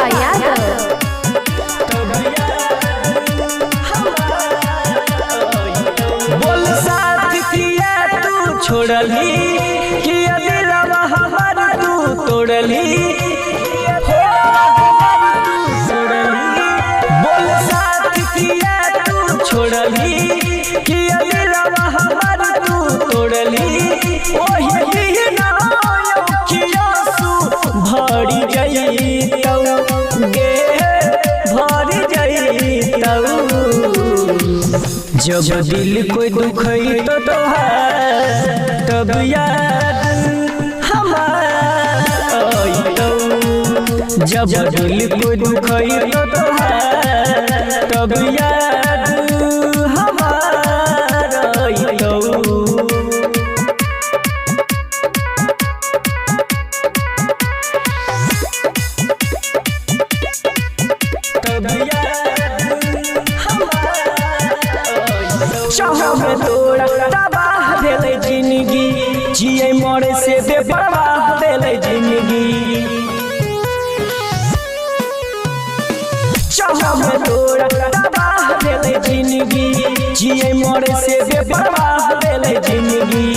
शिवा यादव। बोल साथ किया तू छोड़ली कि दिलवा हमर तू तोड़ली। बोल साथ किया तू छोड़ली कि दिलवा हमर तू तोड़ली। ओही बिना अखियासु भरी जइतौ गे भरी जइतौ। जब दिल कोई दुखई तो तोहार तब याद हमारा। जब दिल कोई दुखई तो तोहार तब याद हमारा। चाहो में तोरा तबाह भेले जिंदगी, जिए मरे से बेपरवाह भेले जिंदगी। चाहो में तोरा तबाह भेले जिंदगी, जिए मरे से बेपरवाह भेले जिंदगी।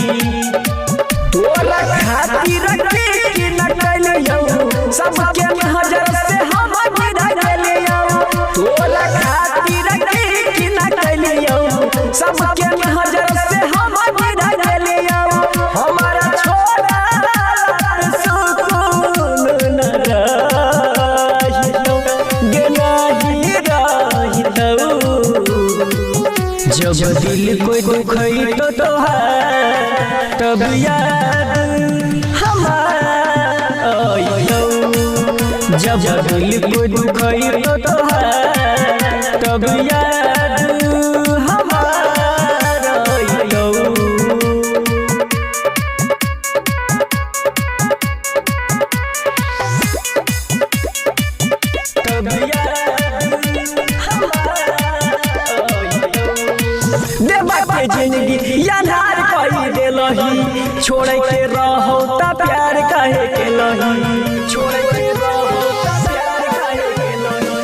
तोरा खातिर के न कैलियो सबके नजर से हम गिरा गेलियो। तोरा खातिर के न कैलियो सबके नजर से हम गिरा गेलियो। हमारा छोड़ा सुकून न रहितो गे नहीं रहितो। जब दिल कोई दुखई तो तोहार तब याद हमारा। जब दिल कोई दुखई तो तोहार तब याद हमारा। तब याद देवा के जिंदगी यार कही देलही, छोड़े के रहो त प्यार काहे के लही। छोड़े के रहो त प्यार काहे के लही।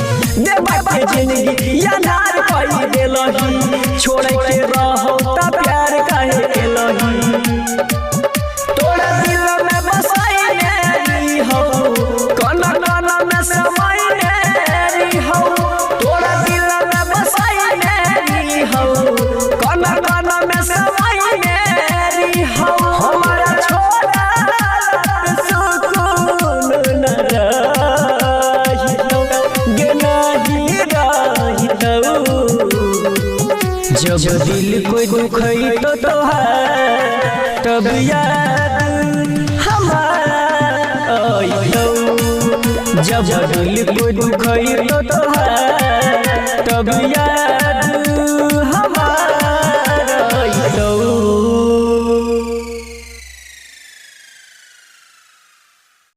देवा के जिंदगी यार कही देलही, छोड़े के रहो त प्यार काहे के लही। तोरा दिल में बसाई मेरी हो कन कन में समाई मेरी हो। तोरा दिल में बसाई मेरी हो कन कन में समाई मेरी हो। हमारा छोड़ा सुकून न रहितो गे नहीं रहितो। जब दिल कोई दुखई तो तोहार तब याद हमारा। जब दिल कोई दुखई तो तोहार तब याद